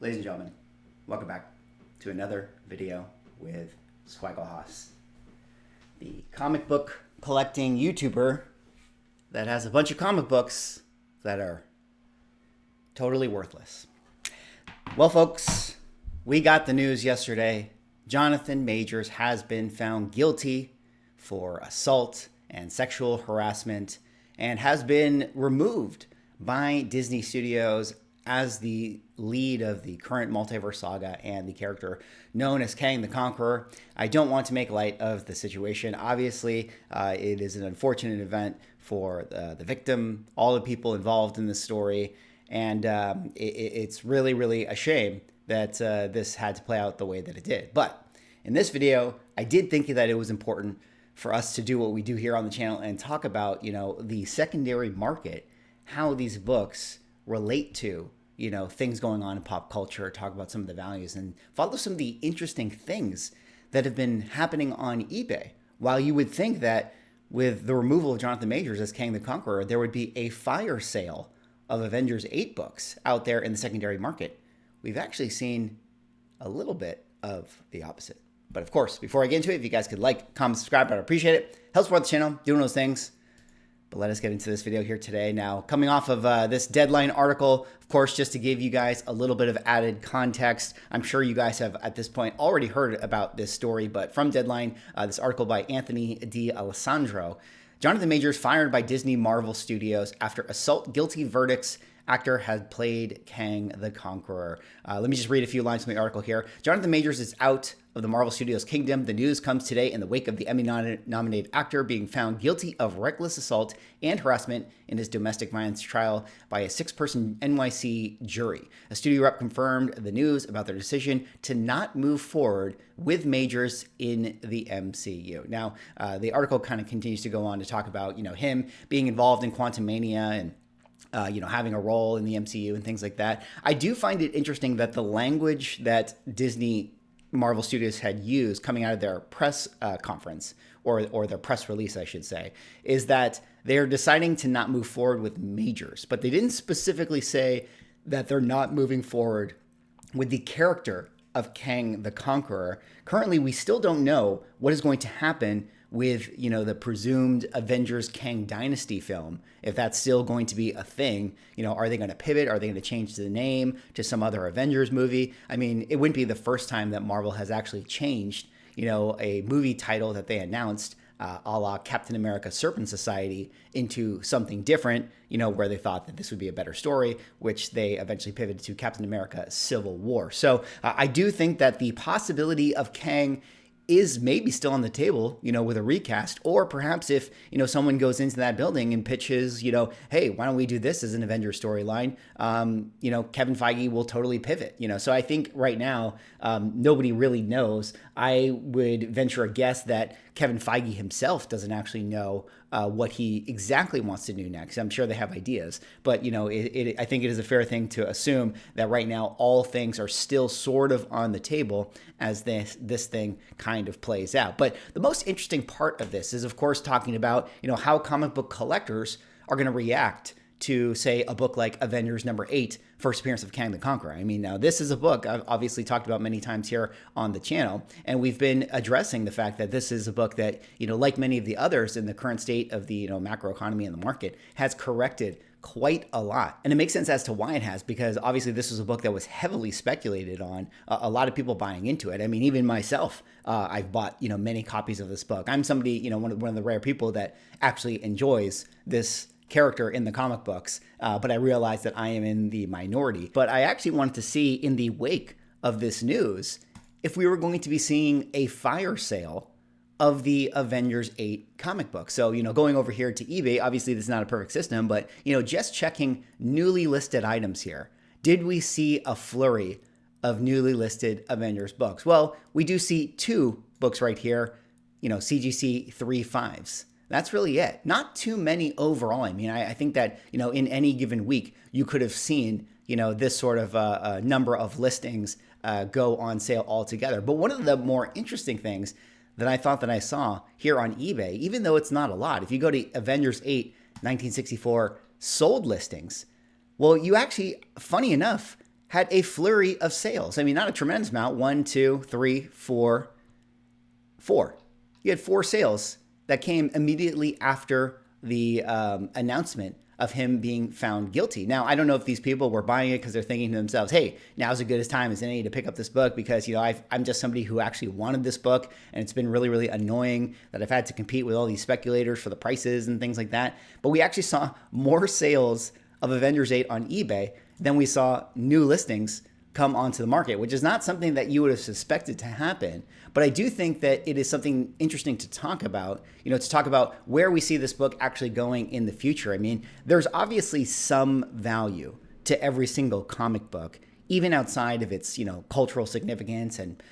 Ladies and gentlemen, welcome back to another video with Swaggle Haas, the comic book collecting YouTuber that has a bunch of comic books that are totally worthless. Well, folks, we got the news yesterday. Jonathan Majors has been found guilty for assault and sexual harassment and has been removed by Disney Studios as the lead of the current multiverse saga and the character known as Kang the Conqueror. I don't want to make light of the situation. Obviously, it is an unfortunate event for the victim, all the people involved in this story, and it's really, really a shame that this had to play out the way that it did. But in this video, I did think that it was important for us to do what we do here on the channel and talk about, the secondary market, how these books relate to, things going on in pop culture, talk about some of the values and follow some of the interesting things that have been happening on eBay. While you would think that with the removal of Jonathan Majors as Kang the Conqueror, there would be a fire sale of Avengers 8 books out there in the secondary market, we've actually seen a little bit of the opposite. But of course, before I get into it, if you guys could like, comment, subscribe, I'd appreciate it. Help support the channel, doing those things. But let us get into this video here today. Now, coming off of this Deadline article, of course, just to give you guys a little bit of added context, I'm sure you guys have at this point already heard about this story, but from Deadline, this article by Anthony D. Alessandro, Jonathan Majors fired by Disney Marvel Studios after assault guilty verdicts. Actor had played Kang the Conqueror. Let me just read a few lines from the article here. Jonathan Majors is out of the Marvel Studios kingdom. The news comes today in the wake of the Emmy-nominated actor being found guilty of reckless assault and harassment in his domestic violence trial by a 6-person NYC jury. A studio rep confirmed the news about their decision to not move forward with Majors in the MCU. Now, the article kind of continues to go on to talk about, him being involved in Quantumania and having a role in the MCU and things like that. I do find it interesting that the language that Disney Marvel Studios had used coming out of their press conference, or their press release, I should say, is that they're deciding to not move forward with Majors, but they didn't specifically say that they're not moving forward with the character of Kang the Conqueror. Currently, we still don't know what is going to happen with, the presumed Avengers Kang Dynasty film, if that's still going to be a thing. Are they going to pivot? Are they going to change the name to some other Avengers movie? I mean, it wouldn't be the first time that Marvel has actually changed, a movie title that they announced, a la Captain America Serpent Society, into something different, where they thought that this would be a better story, which they eventually pivoted to Captain America Civil War. So I do think that the possibility of Kang is maybe still on the table, with a recast, or perhaps if, someone goes into that building and pitches, hey, why don't we do this as an Avengers storyline? Kevin Feige will totally pivot, So I think right now, nobody really knows. I would venture a guess that Kevin Feige himself doesn't actually know what he exactly wants to do next. I'm sure they have ideas, but I think it is a fair thing to assume that right now all things are still sort of on the table as this thing kind of plays out. But the most interesting part of this is, of course, talking about how comic book collectors are going to react to, say, a book like Avengers number 8, first appearance of Kang the Conqueror. I mean, now this is a book I've obviously talked about many times here on the channel, and we've been addressing the fact that this is a book that, like many of the others in the current state of the, macroeconomy in the market, has corrected quite a lot. And it makes sense as to why it has, because obviously this was a book that was heavily speculated on, a lot of people buying into it. I mean, even myself, I've bought, many copies of this book. I'm somebody, one of the rare people that actually enjoys this character in the comic books, but I realize that I am in the minority. But I actually wanted to see, in the wake of this news, if we were going to be seeing a fire sale of the Avengers 8 comic book. So, going over here to eBay, obviously this is not a perfect system, but, just checking newly listed items here. Did we see a flurry of newly listed Avengers books? Well, we do see 2 books right here, CGC 3.5s. That's really it. Not too many overall. I mean, I think that, in any given week, you could have seen, this sort of number of listings go on sale altogether. But one of the more interesting things that I thought that I saw here on eBay, even though it's not a lot, if you go to Avengers 8 1964 sold listings, well, you actually, funny enough, had a flurry of sales. I mean, not a tremendous amount. 1, 2, 3, 4, 4. You had 4 sales that came immediately after the announcement of him being found guilty. Now, I don't know if these people were buying it because they're thinking to themselves, hey, now's as good a time as any to pick up this book because, I'm just somebody who actually wanted this book, and it's been really, really annoying that I've had to compete with all these speculators for the prices and things like that. But we actually saw more sales of Avengers 8 on eBay than we saw new listings come onto the market, which is not something that you would have suspected to happen. But I do think that it is something interesting to talk about, to talk about where we see this book actually going in the future. I mean, there's obviously some value to every single comic book, even outside of its, cultural significance and,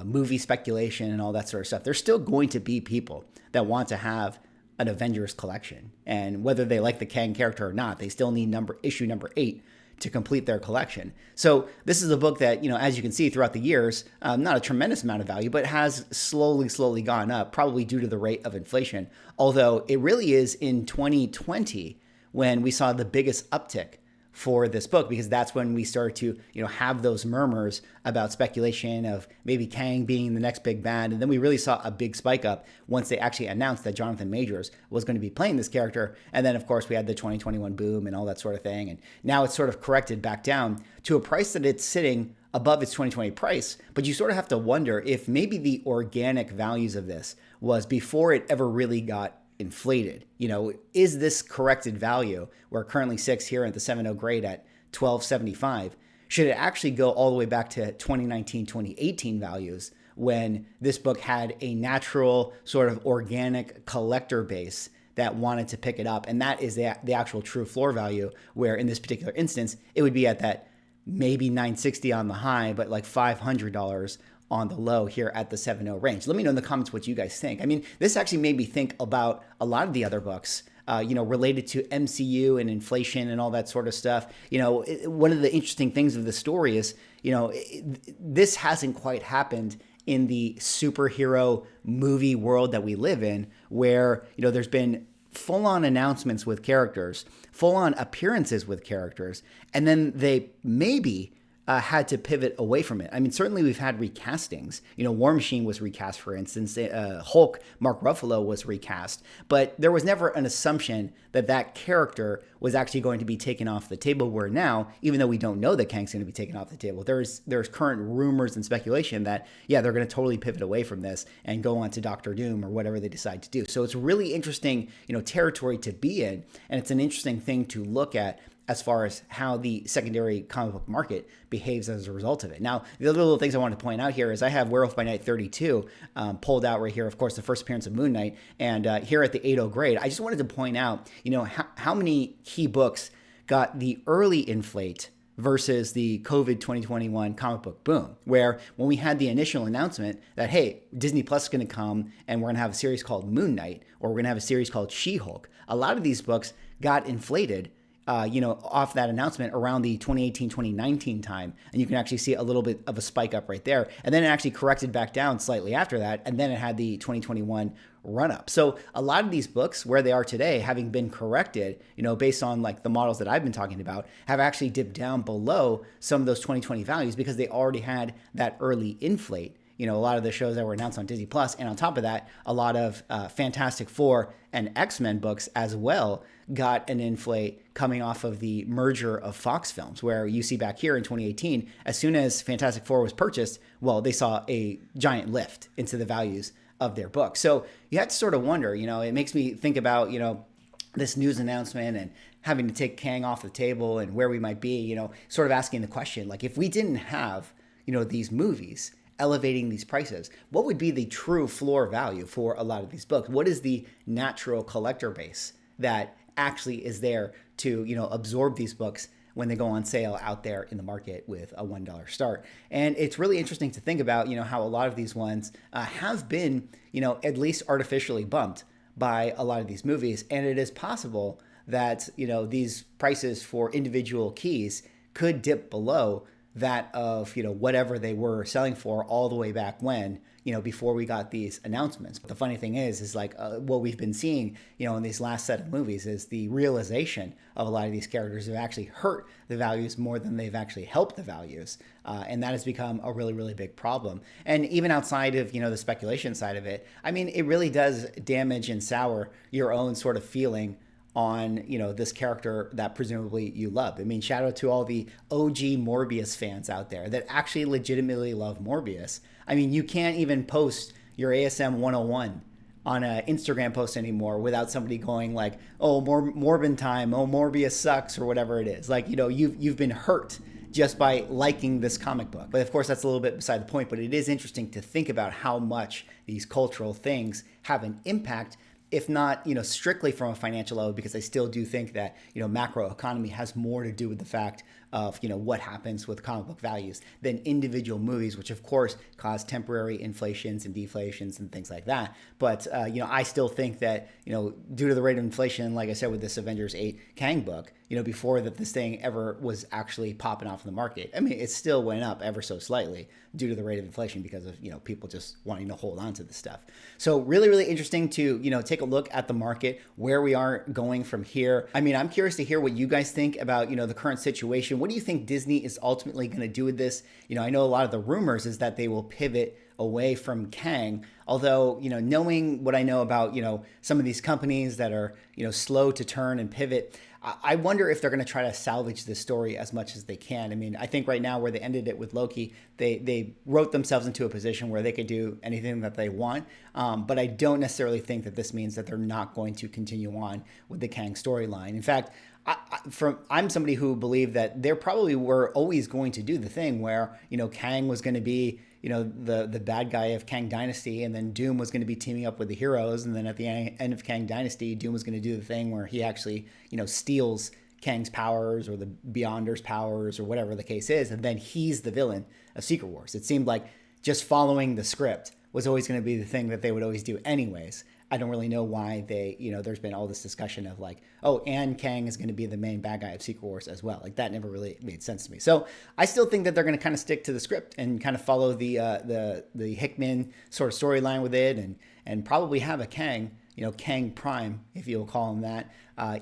movie speculation and all that sort of stuff. There's still going to be people that want to have an Avengers collection. And whether they like the Kang character or not, they still need issue number 8 to complete their collection. So this is a book that, as you can see throughout the years, not a tremendous amount of value, but has slowly gone up, probably due to the rate of inflation. Although it really is in 2020 when we saw the biggest uptick for this book, because that's when we started to, have those murmurs about speculation of maybe Kang being the next big bad. And then we really saw a big spike up once they actually announced that Jonathan Majors was going to be playing this character. And then, of course, we had the 2021 boom and all that sort of thing. And now it's sort of corrected back down to a price that it's sitting above its 2020 price. But you sort of have to wonder if maybe the organic values of this was before it ever really got inflated. Is this corrected value where it currently sits here at the 7.0 grade at $12.75? Should it actually go all the way back to 2019, 2018 values when this book had a natural sort of organic collector base that wanted to pick it up? And that is the actual true floor value, where in this particular instance, it would be at that maybe $960 on the high, but like $500 on the low here at the 7.0 range. Let me know in the comments what you guys think. I mean, this actually made me think about a lot of the other books, related to MCU and inflation and all that sort of stuff. One of the interesting things of the story is, this hasn't quite happened in the superhero movie world that we live in, where, there's been full-on announcements with characters, full-on appearances with characters, and then they maybe had to pivot away from it. I mean, certainly we've had recastings. War Machine was recast, for instance. Hulk, Mark Ruffalo was recast. But there was never an assumption that that character was actually going to be taken off the table, where now, even though we don't know that Kang's going to be taken off the table, there's current rumors and speculation that, yeah, they're going to totally pivot away from this and go on to Doctor Doom or whatever they decide to do. So it's really interesting, territory to be in. And it's an interesting thing to look at as far as how the secondary comic book market behaves as a result of it. Now, the other little things I want to point out here is I have Werewolf by Night 32 pulled out right here, of course, the first appearance of Moon Knight, and here at the 8.0 grade. I just wanted to point out, how many key books got the early inflate versus the COVID 2021 comic book boom, where when we had the initial announcement that, hey, Disney Plus is going to come and we're going to have a series called Moon Knight, or we're going to have a series called She-Hulk, a lot of these books got inflated off that announcement around the 2018, 2019 time. And you can actually see a little bit of a spike up right there. And then it actually corrected back down slightly after that. And then it had the 2021 run up. So a lot of these books, where they are today, having been corrected, based on like the models that I've been talking about, have actually dipped down below some of those 2020 values because they already had that early inflate. A lot of the shows that were announced on Disney Plus, and on top of that, a lot of Fantastic Four and X-Men books as well got an inflate coming off of the merger of Fox Films, where you see back here in 2018, as soon as Fantastic Four was purchased, well, they saw a giant lift into the values of their book. So you have to sort of wonder, it makes me think about, this news announcement and having to take Kang off the table and where we might be, sort of asking the question, like, if we didn't have, these movies elevating these prices, what would be the true floor value for a lot of these books? What is the natural collector base that actually is there to, absorb these books when they go on sale out there in the market with a $1 start? And it's really interesting to think about, how a lot of these ones have been, at least artificially bumped by a lot of these movies. And it is possible that, these prices for individual keys could dip below that of, whatever they were selling for all the way back when, before we got these announcements. But the funny thing is like what we've been seeing, in these last set of movies is the realization of a lot of these characters have actually hurt the values more than they've actually helped the values. And that has become a really, really big problem. And even outside of, the speculation side of it, I mean, it really does damage and sour your own sort of feeling on, this character that presumably you love. I mean, shout out to all the OG Morbius fans out there that actually legitimately love Morbius. I mean, you can't even post your ASM 101 on an Instagram post anymore without somebody going like, oh, Morbin time, oh, Morbius sucks, or whatever it is. Like, you've been hurt just by liking this comic book. But of course, that's a little bit beside the point, but it is interesting to think about how much these cultural things have an impact, if not, strictly from a financial level, because I still do think that, macro economy has more to do with the fact of, what happens with comic book values than individual movies, which of course cause temporary inflations and deflations and things like that. But, I still think that, due to the rate of inflation, like I said, with this Avengers 8 Kang book, before that this thing ever was actually popping off in the market, I mean, it still went up ever so slightly due to the rate of inflation because of, people just wanting to hold on to this stuff. So really, really interesting to, take a look at the market, where we are going from here. I mean, I'm curious to hear what you guys think about, the current situation. What do you think Disney is ultimately going to do with this? I know a lot of the rumors is that they will pivot away from Kang. Although, knowing what I know about, some of these companies that are, slow to turn and pivot, I wonder if they're going to try to salvage this story as much as they can. I mean, I think right now where they ended it with Loki, they wrote themselves into a position where they could do anything that they want. But I don't necessarily think that this means that they're not going to continue on with the Kang storyline. In fact, I'm somebody who believed that they probably were always going to do the thing where, Kang was going to be, the bad guy of Kang Dynasty, and then Doom was going to be teaming up with the heroes. And then at the end of Kang Dynasty, Doom was going to do the thing where he actually, steals Kang's powers or the Beyonder's powers or whatever the case is. And then he's the villain of Secret Wars. It seemed like just following the script was always going to be the thing that they would always do anyways. I don't really know why they, there's been all this discussion of like, oh, and Kang is going to be the main bad guy of Secret Wars as well. Like that never really made sense to me. So I still think that they're going to kind of stick to the script and kind of follow the Hickman sort of storyline with it, and probably have a Kang, Kang Prime, if you'll call him that,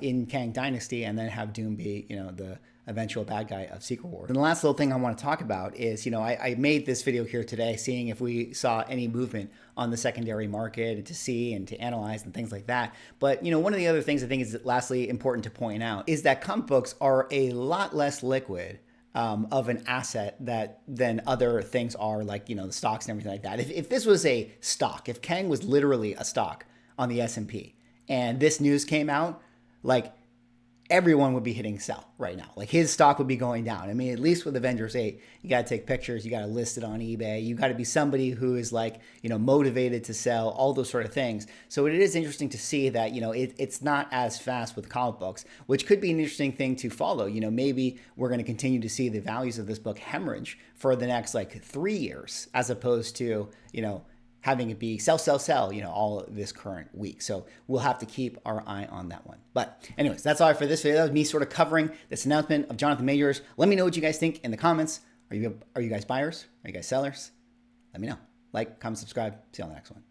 in Kang Dynasty, and then have Doom be, the eventual bad guy of Secret Wars. And the last little thing I want to talk about is, I made this video here today seeing if we saw any movement on the secondary market and to see and to analyze and things like that. But, one of the other things I think is lastly important to point out is that comic books are a lot less liquid of an asset than other things are, like, the stocks and everything like that. If this was a stock, if Kang was literally a stock on the S&P and this news came out, like, everyone would be hitting sell right now. Like his stock would be going down. I mean, at least with Avengers 8, you got to take pictures. You got to list it on eBay. You got to be somebody who is like, motivated to sell, all those sort of things. So it is interesting to see that, it's not as fast with comic books, which could be an interesting thing to follow. Maybe we're going to continue to see the values of this book hemorrhage for the next like 3 years, as opposed to, having it be sell, all this current week. So we'll have to keep our eye on that one. But anyways, that's all for this video. That was me sort of covering this announcement of Jonathan Majors. Let me know what you guys think in the comments. Are you guys buyers? Are you guys sellers? Let me know. Like, comment, subscribe. See you on the next one.